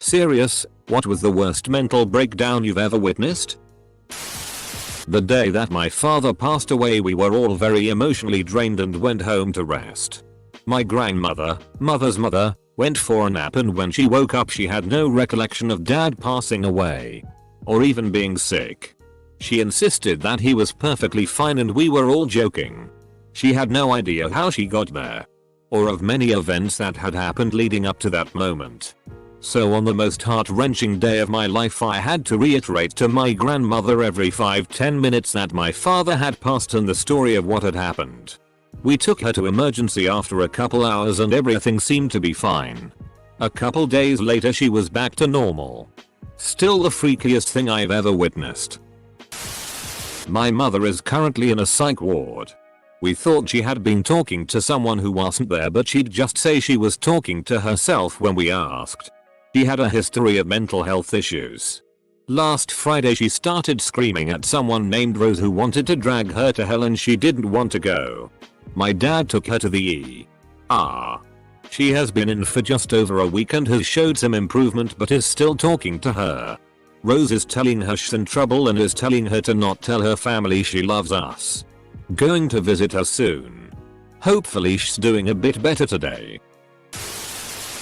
Serious, what was the worst mental breakdown you've ever witnessed? The day that my father passed away, we were all very emotionally drained and went home to rest. My grandmother, mother's mother, went for a nap, and when she woke up she had no recollection of dad passing away. Or even being sick. She insisted that he was perfectly fine and we were all joking. She had no idea how she got there. Or of many events that had happened leading up to that moment. So on the most heart-wrenching day of my life, I had to reiterate to my grandmother every 5-10 minutes that my father had passed and the story of what had happened. We took her to emergency after a couple hours and everything seemed to be fine. A couple days later she was back to normal. Still the freakiest thing I've ever witnessed. My mother is currently in a psych ward. We thought she had been talking to someone who wasn't there, but she'd just say she was talking to herself when we asked. She had a history of mental health issues. Last Friday she started screaming at someone named Rose who wanted to drag her to hell and she didn't want to go. My dad took her to the ER. She has been in for just over a week and has showed some improvement but is still talking to her. Rose is telling her she's in trouble and is telling her to not tell her family she loves us. Going to visit her soon. Hopefully she's doing a bit better today.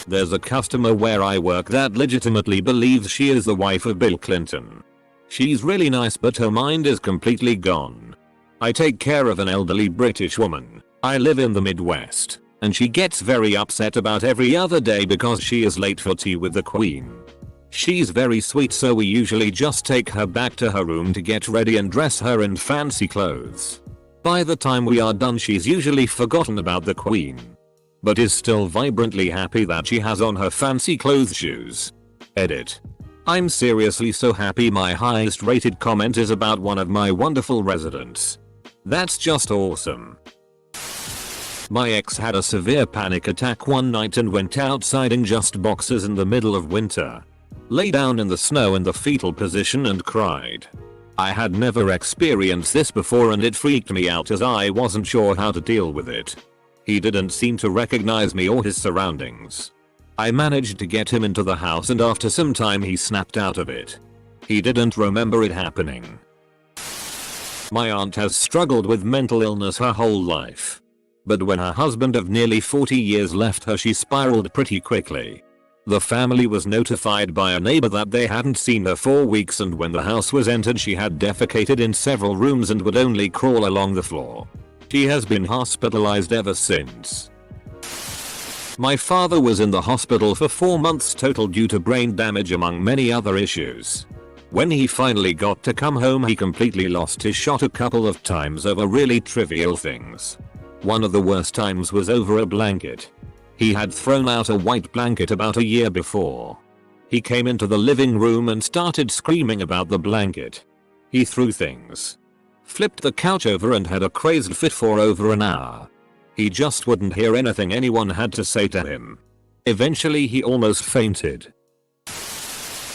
There's a customer where I work that legitimately believes she is the wife of Bill Clinton. She's really nice but her mind is completely gone. I take care of an elderly British woman. I live in the Midwest, and she gets very upset about every other day because she is late for tea with the Queen. She's very sweet, so we usually just take her back to her room to get ready and dress her in fancy clothes. By the time we are done she's usually forgotten about the Queen. But is still vibrantly happy that she has on her fancy clothes shoes. Edit. I'm seriously so happy. My highest rated comment is about one of my wonderful residents. That's just awesome. My ex had a severe panic attack one night and went outside in just boxers in the middle of winter. Lay down in the snow in the fetal position and cried. I had never experienced this before and it freaked me out as I wasn't sure how to deal with it. He didn't seem to recognize me or his surroundings. I managed to get him into the house and after some time he snapped out of it. He didn't remember it happening. My aunt has struggled with mental illness her whole life. But when her husband of nearly 40 years left her, she spiraled pretty quickly. The family was notified by a neighbor that they hadn't seen her for weeks, and when the house was entered she had defecated in several rooms and would only crawl along the floor. She has been hospitalized ever since. My father was in the hospital for 4 months total due to brain damage among many other issues. When he finally got to come home he completely lost his shot a couple of times over really trivial things. One of the worst times was over a blanket. He had thrown out a white blanket about a year before. He came into the living room and started screaming about the blanket. He threw things. Flipped the couch over and had a crazed fit for over an hour. He just wouldn't hear anything anyone had to say to him. Eventually he almost fainted.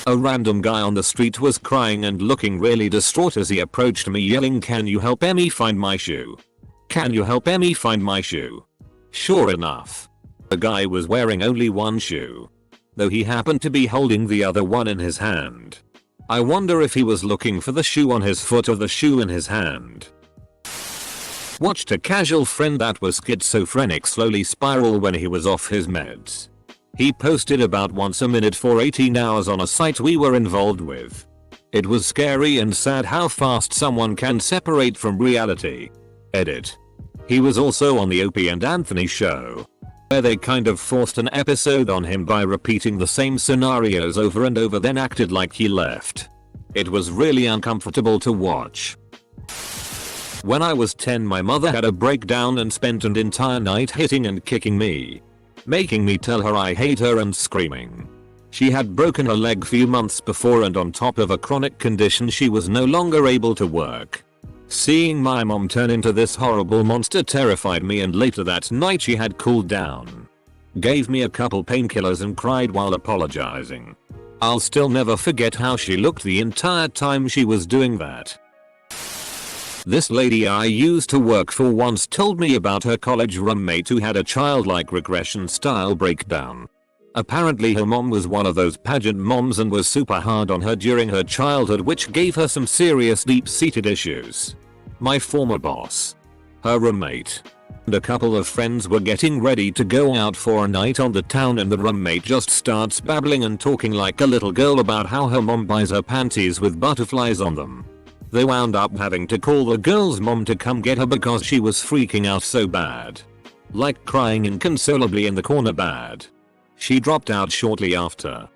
A random guy on the street was crying and looking really distraught as he approached me yelling, "Can you help Emmy find my shoe? Can you help Emmy find my shoe?" Sure enough. The guy was wearing only one shoe. Though he happened to be holding the other one in his hand. I wonder if he was looking for the shoe on his foot or the shoe in his hand. Watched a casual friend that was schizophrenic slowly spiral when he was off his meds. He posted about once a minute for 18 hours on a site we were involved with. It was scary and sad how fast someone can separate from reality. Edit. He was also on the Opie and Anthony show, where they kind of forced an episode on him by repeating the same scenarios over and over, then acted like he left. It was really uncomfortable to watch. When I was 10 my mother had a breakdown and spent an entire night hitting and kicking me. Making me tell her I hate her and screaming. She had broken her leg few months before and on top of a chronic condition she was no longer able to work. Seeing my mom turn into this horrible monster terrified me, and later that night she had cooled down. Gave me a couple painkillers and cried while apologizing. I'll still never forget how she looked the entire time she was doing that. This lady I used to work for once told me about her college roommate who had a childlike regression style breakdown. Apparently her mom was one of those pageant moms and was super hard on her during her childhood, which gave her some serious deep-seated issues. My former boss, her roommate, and a couple of friends were getting ready to go out for a night on the town, and the roommate just starts babbling and talking like a little girl about how her mom buys her panties with butterflies on them. They wound up having to call the girl's mom to come get her because she was freaking out so bad. Like crying inconsolably in the corner bad. She dropped out shortly after.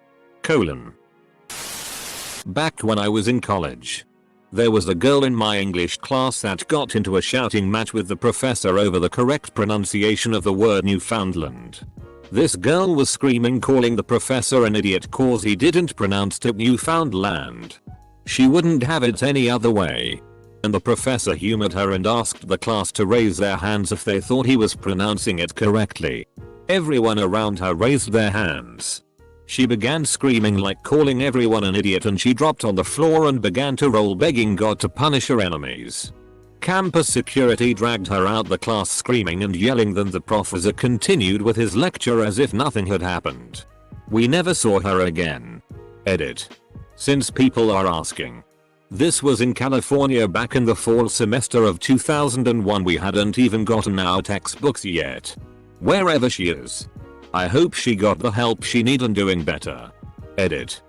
Back when I was in college, there was a girl in my English class that got into a shouting match with the professor over the correct pronunciation of the word Newfoundland. This girl was screaming, calling the professor an idiot cause he didn't pronounce it Newfoundland. She wouldn't have it any other way. And the professor humored her and asked the class to raise their hands if they thought he was pronouncing it correctly. Everyone around her raised their hands. She began screaming, like calling everyone an idiot, and she dropped on the floor and began to roll, begging God to punish her enemies. Campus security dragged her out the class screaming and yelling, then the professor continued with his lecture as if nothing had happened. We never saw her again. Edit. Since people are asking. This was in California back in the fall semester of 2001. We hadn't even gotten our textbooks yet. Wherever she is, I hope she got the help she needed and doing better. Edit.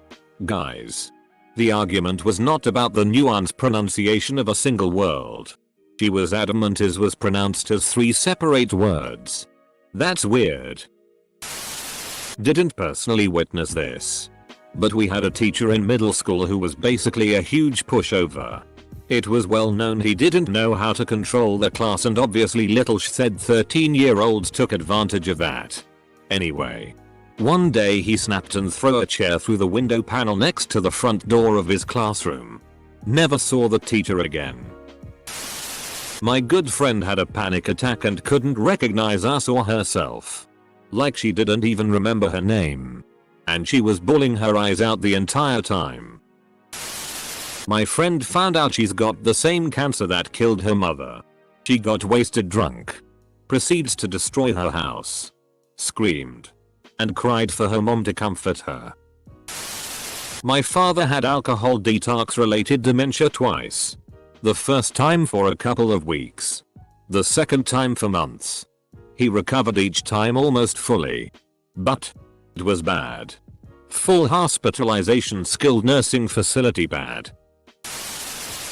Guys. The argument was not about the nuanced pronunciation of a single word. She was adamant his was pronounced as 3 separate words. That's weird. Didn't personally witness this, but we had a teacher in middle school who was basically a huge pushover. It was well known he didn't know how to control the class, and obviously little said 13-year-olds took advantage of that. Anyway, one day he snapped and threw a chair through the window panel next to the front door of his classroom. Never saw the teacher again. My good friend had a panic attack and couldn't recognize us or herself. Like she didn't even remember her name. And she was bawling her eyes out the entire time. My friend found out she's got the same cancer that killed her mother. She got wasted drunk. Proceeds to destroy her house. Screamed. And cried for her mom to comfort her. My father had alcohol detox related dementia twice. The first time for a couple of weeks. The second time for months. He recovered each time almost fully. But it was bad. Full hospitalization, skilled nursing facility bad.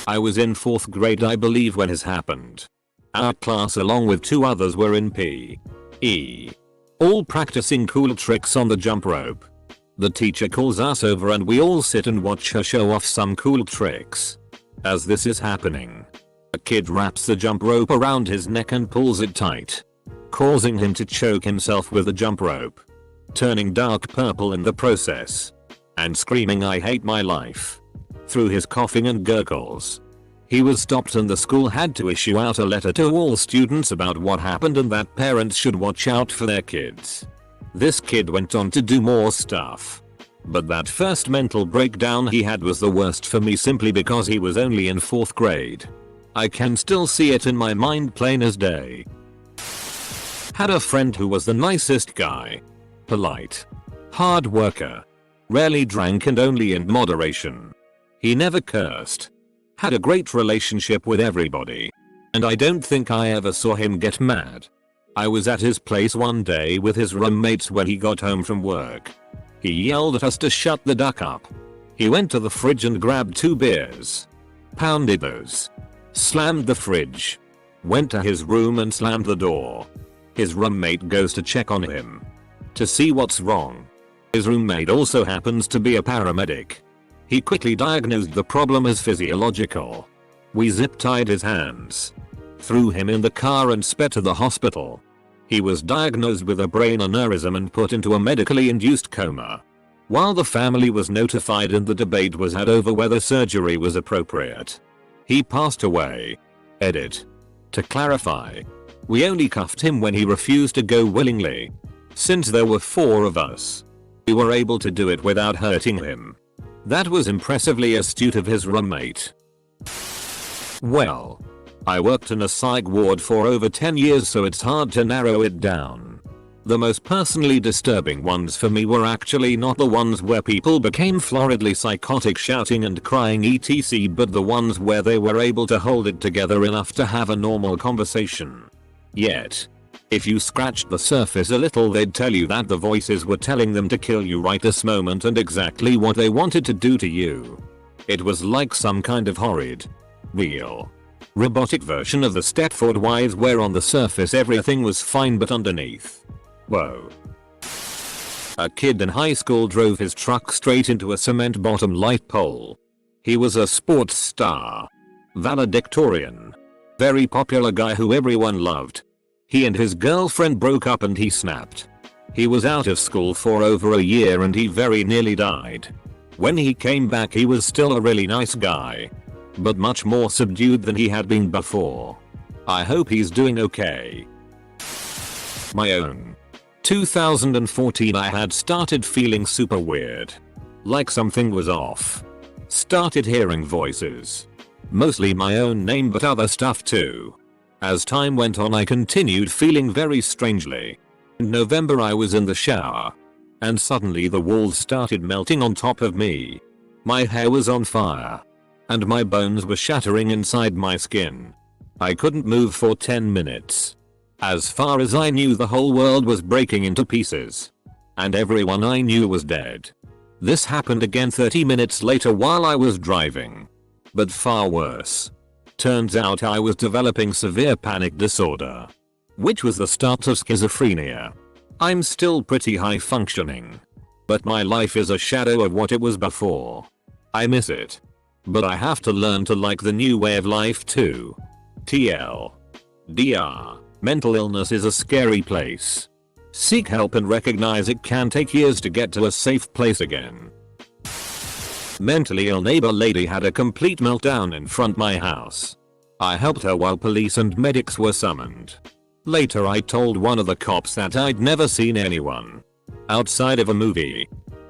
I was in 4th grade I believe when this happened. Our class along with 2 others were in PE. All practicing cool tricks on the jump rope. The teacher calls us over and we all sit and watch her show off some cool tricks. As this is happening, a kid wraps the jump rope around his neck and pulls it tight, causing him to choke himself with the jump rope, turning dark purple in the process, and screaming "I hate my life" through his coughing and gurgles. He was stopped and the school had to issue out a letter to all students about what happened and that parents should watch out for their kids. This kid went on to do more stuff. But that first mental breakdown he had was the worst for me simply because he was only in 4th grade. I can still see it in my mind plain as day. Had a friend who was the nicest guy. Polite. Hard worker. Rarely drank and only in moderation. He never cursed. Had a great relationship with everybody. And I don't think I ever saw him get mad. I was at his place one day with his roommates when he got home from work. He yelled at us to shut the duck up. He went to the fridge and grabbed 2 beers. Pounded those. Slammed the fridge. Went to his room and slammed the door. His roommate goes to check on him to see what's wrong. His roommate also happens to be a paramedic. He quickly diagnosed the problem as physiological. We zip-tied his hands, threw him in the car and sped to the hospital. He was diagnosed with a brain aneurysm and put into a medically induced coma. While the family was notified and the debate was had over whether surgery was appropriate, he passed away. Edit. To clarify, we only cuffed him when he refused to go willingly. Since there were 4 of us, we were able to do it without hurting him. That was impressively astute of his roommate. Well, I worked in a psych ward for over 10 years, so it's hard to narrow it down. The most personally disturbing ones for me were actually not the ones where people became floridly psychotic shouting and crying etc, but the ones where they were able to hold it together enough to have a normal conversation. Yet, if you scratched the surface a little, they'd tell you that the voices were telling them to kill you right this moment and exactly what they wanted to do to you. It was like some kind of horrid, real, robotic version of the Stepford Wives where on the surface everything was fine but underneath. Whoa. A kid in high school drove his truck straight into a cement bottom light pole. He was a sports star, valedictorian, very popular guy who everyone loved. He and his girlfriend broke up and he snapped. He was out of school for over a year and he very nearly died. When he came back he was still a really nice guy, but much more subdued than he had been before. I hope he's doing okay. My own. 2014 I had started feeling super weird. Like something was off. Started hearing voices. Mostly my own name but other stuff too. As time went on I continued feeling very strangely. In November I was in the shower. And suddenly the walls started melting on top of me. My hair was on fire. And my bones were shattering inside my skin. I couldn't move for 10 minutes. As far as I knew the whole world was breaking into pieces. And everyone I knew was dead. This happened again 30 minutes later while I was driving. But far worse. Turns out I was developing severe panic disorder. Which was the start of schizophrenia. I'm still pretty high functioning. But my life is a shadow of what it was before. I miss it. But I have to learn to like the new way of life too. TLDR. Mental illness is a scary place. Seek help and recognize it can take years to get to a safe place again. Mentally ill neighbor lady had a complete meltdown in front my house. I helped her while police and medics were summoned. Later I told one of the cops that I'd never seen anyone outside of a movie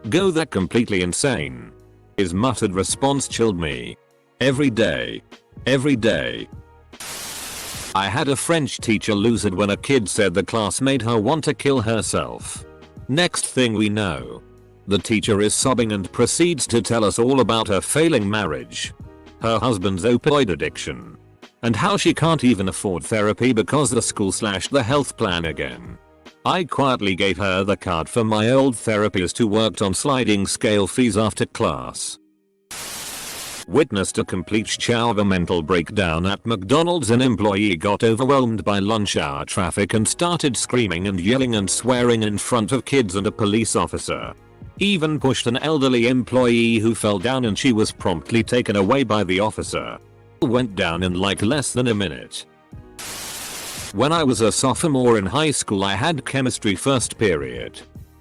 go that completely insane. His muttered response chilled me. Every day. Every day. I had a French teacher lose it when a kid said the class made her want to kill herself. Next thing we know, the teacher is sobbing and proceeds to tell us all about her failing marriage, her husband's opioid addiction, and how she can't even afford therapy because the school slashed the health plan again. I quietly gave her the card for my old therapist who worked on sliding scale fees after class. Witnessed a complete shower mental breakdown at McDonald's. An employee got overwhelmed by lunch hour traffic and started screaming and yelling and swearing in front of kids and a police officer. Even pushed an elderly employee who fell down and she was promptly taken away by the officer. Went down in like less than a minute. When I was a sophomore in high school I had chemistry first period.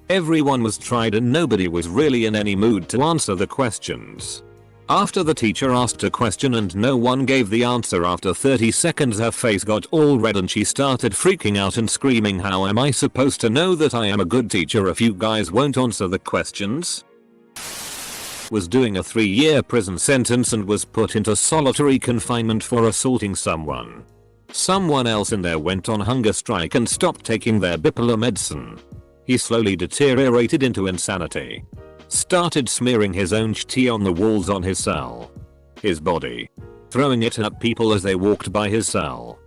Everyone was tried and nobody was really in any mood to answer the questions. After the teacher asked a question and no one gave the answer, after 30 seconds her face got all red and she started freaking out and screaming, "How am I supposed to know that I am a good teacher if you guys won't answer the questions?" Was doing a 3-year prison sentence and was put into solitary confinement for assaulting someone. Someone else in there went on hunger strike and stopped taking their bipolar medicine. He slowly deteriorated into insanity. Started smearing his own tea on the walls on his cell. His body. Throwing it at people as they walked by his cell.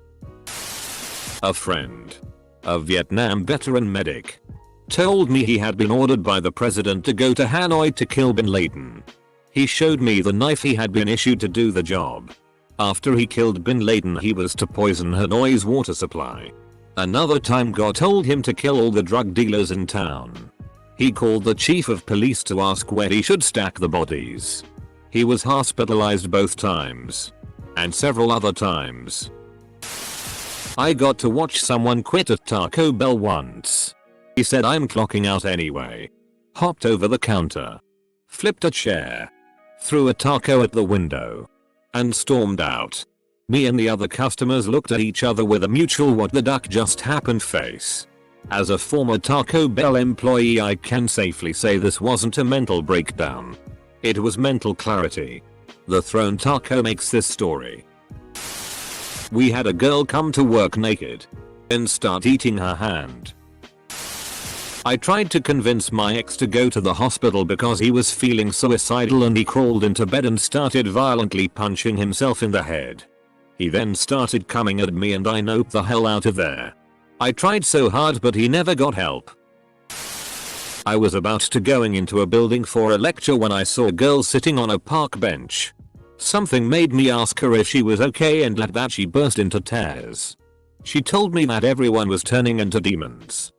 A friend, a Vietnam veteran medic, told me he had been ordered by the president to go to Hanoi to kill Bin Laden. He showed me the knife he had been issued to do the job. After he killed Bin Laden he was to poison Hanoi's water supply. Another time God told him to kill all the drug dealers in town. He called the chief of police to ask where he should stack the bodies. He was hospitalized both times. And several other times. I got to watch someone quit at Taco Bell once. He said, "I'm clocking out anyway." Hopped over the counter. Flipped a chair. Threw a taco at the window. And stormed out. Me and the other customers looked at each other with a mutual "what the duck just happened" face. As a former Taco Bell employee I can safely say this wasn't a mental breakdown. It was mental clarity. The thrown taco makes this story. We had a girl come to work naked and start eating her hand. I tried to convince my ex to go to the hospital because he was feeling suicidal and he crawled into bed and started violently punching himself in the head. He then started coming at me and I noped the hell out of there. I tried so hard but he never got help. I was about to going into a building for a lecture when I saw a girl sitting on a park bench. Something made me ask her if she was okay and at that she burst into tears. She told me that everyone was turning into demons.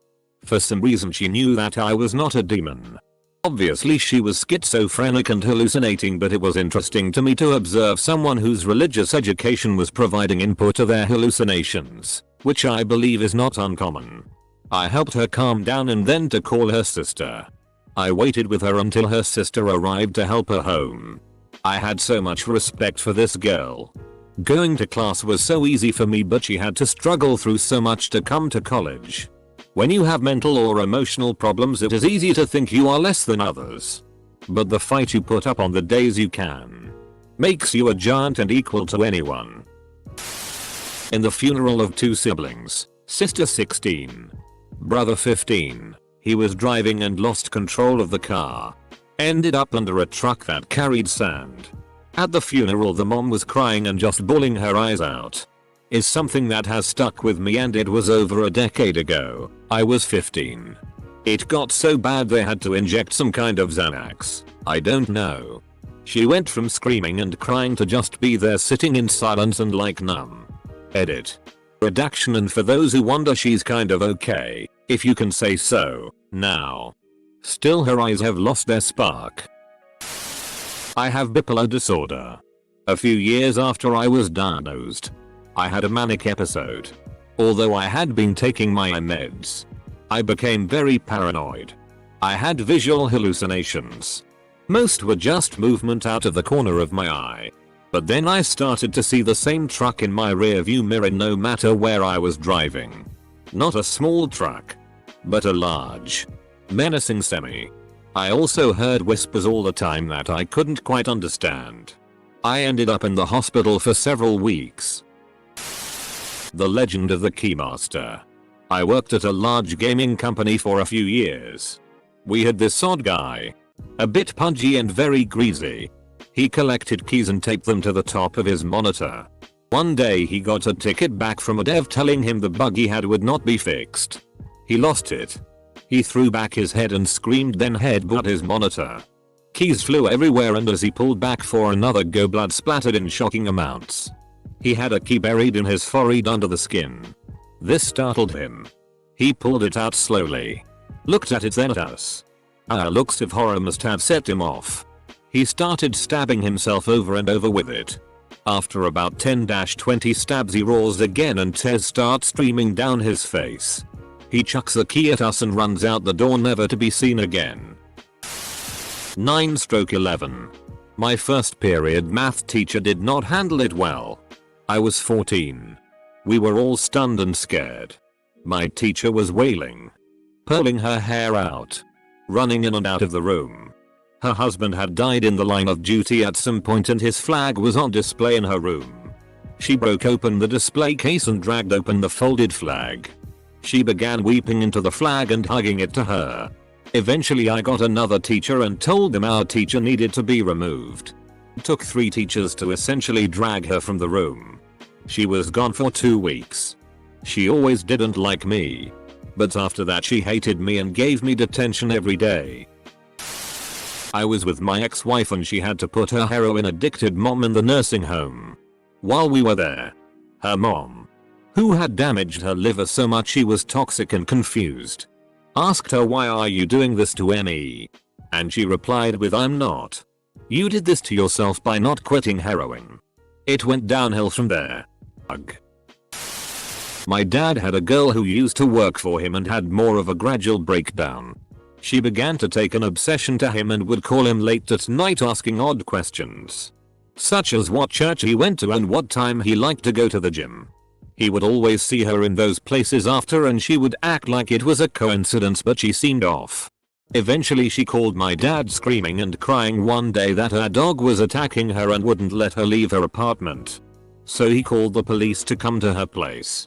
For some reason she knew that I was not a demon. Obviously she was schizophrenic and hallucinating, but it was interesting to me to observe someone whose religious education was providing input to their hallucinations, which I believe is not uncommon. I helped her calm down and then to call her sister. I waited with her until her sister arrived to help her home. I had so much respect for this girl. Going to class was so easy for me, but she had to struggle through so much to come to college. When you have mental or emotional problems, it is easy to think you are less than others. But the fight you put up on the days you can makes you a giant and equal to anyone. In the funeral of two siblings, sister 16, brother 15, he was driving and lost control of the car. Ended up under a truck that carried sand. At the funeral the mom was crying and just bawling her eyes out. Is something that has stuck with me, and it was over a decade ago. I was 15. It got so bad they had to inject some kind of Xanax. I don't know. She went from screaming and crying to just be there sitting in silence and like numb. Edit. Redaction. And for those who wonder, she's kind of okay, if you can say so, now. Still her eyes have lost their spark. I have bipolar disorder. A few years after I was diagnosed, I had a manic episode. Although I had been taking my meds, I became very paranoid. I had visual hallucinations. Most were just movement out of the corner of my eye. But then I started to see the same truck in my rearview mirror no matter where I was driving. Not a small truck, but a large, menacing semi. I also heard whispers all the time that I couldn't quite understand. I ended up in the hospital for several weeks. The Legend of the Keymaster. I worked at a large gaming company for a few years. We had this odd guy. A bit pudgy and very greasy. He collected keys and taped them to the top of his monitor. One day he got a ticket back from a dev telling him the bug he had would not be fixed. He lost it. He threw back his head and screamed, then headbutt his monitor. Keys flew everywhere, and as he pulled back for another go, blood splattered in shocking amounts. He had a key buried in his forehead under the skin. This startled him. He pulled it out slowly. Looked at it, then at us. Our looks of horror must have set him off. He started stabbing himself over and over with it. After about 10-20 stabs he roars again and tears start streaming down his face. He chucks the key at us and runs out the door, never to be seen again. 9/11. My first period math teacher did not handle it well. I was 14. We were all stunned and scared. My teacher was wailing, pulling her hair out, running in and out of the room. Her husband had died in the line of duty at some point and his flag was on display in her room. She broke open the display case and dragged open the folded flag. She began weeping into the flag and hugging it to her. Eventually I got another teacher and told them our teacher needed to be removed. It took 3 teachers to essentially drag her from the room. She was gone for 2 weeks. She always didn't like me. But after that she hated me and gave me detention every day. I was with my ex-wife and she had to put her heroin addicted mom in the nursing home. While we were there, her mom, who had damaged her liver so much she was toxic and confused, asked her, "Why are you doing this to me?" And she replied with, "I'm not. You did this to yourself by not quitting heroin." It went downhill from there. My dad had a girl who used to work for him and had more of a gradual breakdown. She began to take an obsession to him and would call him late at night asking odd questions, such as what church he went to and what time he liked to go to the gym. He would always see her in those places after and she would act like it was a coincidence, but she seemed off. Eventually she called my dad screaming and crying one day that her dog was attacking her and wouldn't let her leave her apartment. So he called the police to come to her place.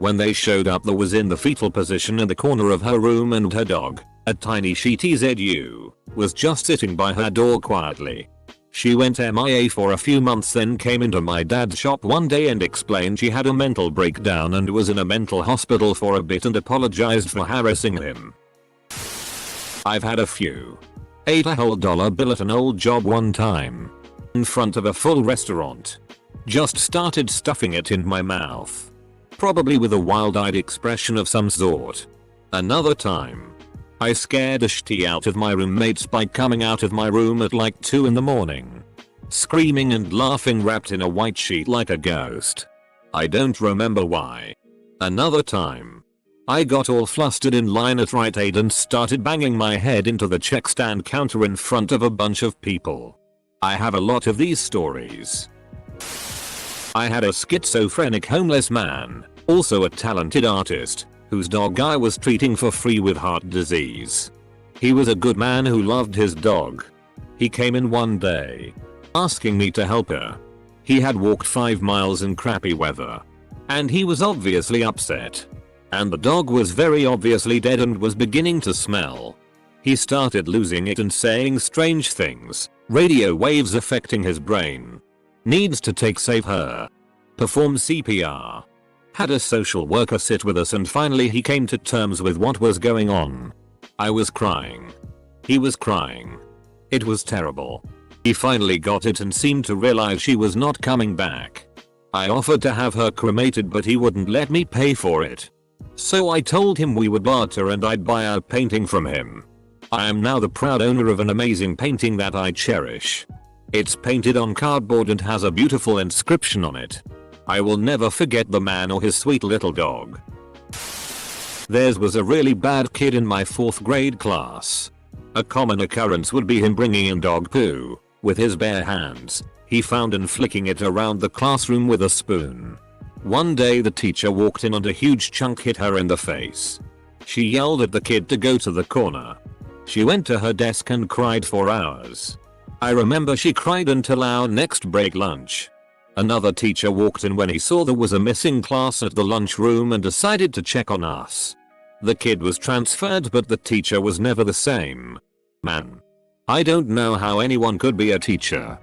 When they showed up, there was in the fetal position in the corner of her room, and her dog, a tiny Shih Tzu, was just sitting by her door quietly. She went MIA for a few months, then came into my dad's shop one day and explained she had a mental breakdown and was in a mental hospital for a bit and apologized for harassing him. I've had a few. Ate a whole dollar bill at an old job one time. In front of a full restaurant. Just started stuffing it in my mouth. Probably with a wild-eyed expression of some sort. Another time. I scared the shit out of my roommates by coming out of my room at like 2 in the morning. Screaming and laughing wrapped in a white sheet like a ghost. I don't remember why. Another time. I got all flustered in line at Rite Aid and started banging my head into the check stand counter in front of a bunch of people. I have a lot of these stories. I had a schizophrenic homeless man, also a talented artist, whose dog I was treating for free with heart disease. He was a good man who loved his dog. He came in one day, asking me to help her. He had walked 5 miles in crappy weather. And he was obviously upset. And the dog was very obviously dead and was beginning to smell. He started losing it and saying strange things, radio waves affecting his brain. Needs to save her. Perform CPR. Had a social worker sit with us and finally he came to terms with what was going on. I was crying. He was crying. It was terrible. He finally got it and seemed to realize she was not coming back. I offered to have her cremated but he wouldn't let me pay for it. So I told him we would barter and I'd buy a painting from him. I am now the proud owner of an amazing painting that I cherish. It's painted on cardboard and has a beautiful inscription on it. I will never forget the man or his sweet little dog. Theirs was a really bad kid in my 4th grade class. A common occurrence would be him bringing in dog poo, with his bare hands, he found and flicking it around the classroom with a spoon. One day the teacher walked in and a huge chunk hit her in the face. She yelled at the kid to go to the corner. She went to her desk and cried for hours. I remember she cried until our next break lunch. Another teacher walked in when he saw there was a missing class at the lunchroom and decided to check on us. The kid was transferred but the teacher was never the same. Man. I don't know how anyone could be a teacher.